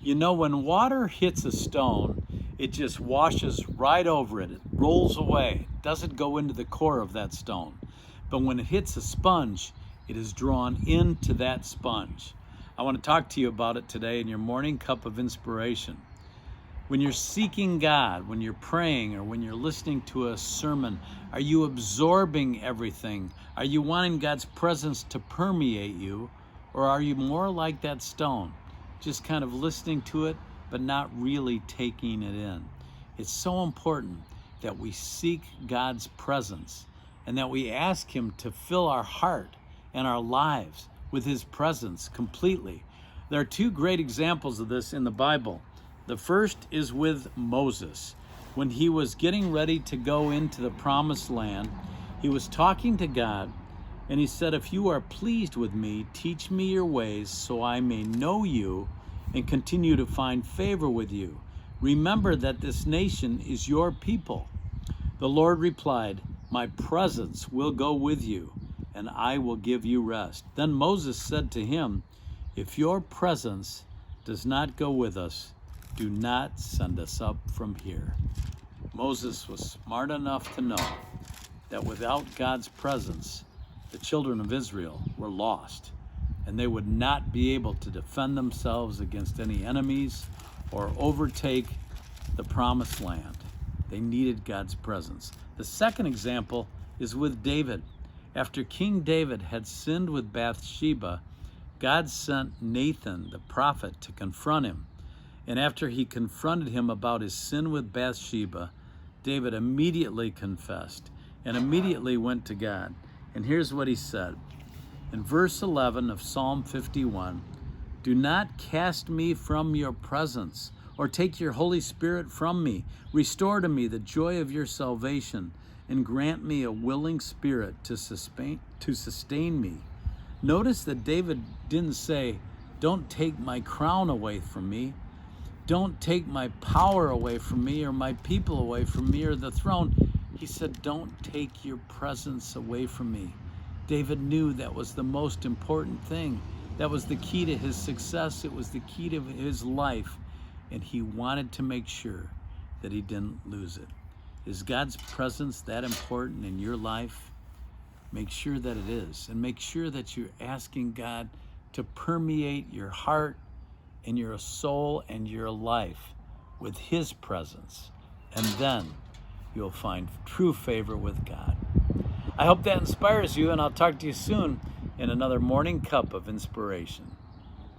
You know, when water hits a stone, it just washes right over it. It rolls away. It doesn't go into the core of that stone. But when it hits a sponge, it is drawn into that sponge. I want to talk to you about it today in your morning cup of inspiration. When you're seeking God, when you're praying, or when you're listening to a sermon, are you absorbing everything? Are you wanting God's presence to permeate you? Or are you more like that stone, just kind of listening to it, but not really taking it in? It's so important that we seek God's presence and that we ask Him to fill our heart and our lives with His presence completely. There are two great examples of this in the Bible. The first is with Moses. When he was getting ready to go into the promised land, he was talking to God, and he said, "If you are pleased with me, teach me your ways so I may know you and continue to find favor with you. Remember that this nation is your people." The Lord replied, "My presence will go with you, and I will give you rest." Then Moses said to him, "If your presence does not go with us, do not send us up from here." Moses was smart enough to know that without God's presence, the children of Israel were lost, and they would not be able to defend themselves against any enemies or overtake the promised land. They needed God's presence. The second example is with David. After King David had sinned with Bathsheba, God sent Nathan, the prophet, to confront him. And after he confronted him about his sin with Bathsheba, David immediately confessed and immediately went to God. And here's what he said. In verse 11 of Psalm 51, "Do not cast me from your presence, or take your Holy Spirit from me. Restore to me the joy of your salvation, and grant me a willing spirit to sustain me." Notice that David didn't say, "Don't take my crown away from me. Don't take my power away from me, or my people away from me, or the throne." He said, "Don't take your presence away from me." David knew that was the most important thing. That was the key to his success. It was the key to his life. And he wanted to make sure that he didn't lose it. Is God's presence that important in your life? Make sure that it is. And make sure that you're asking God to permeate your heart and your soul and your life with His presence. And then you'll find true favor with God. I hope that inspires you, and I'll talk to you soon in another morning cup of inspiration.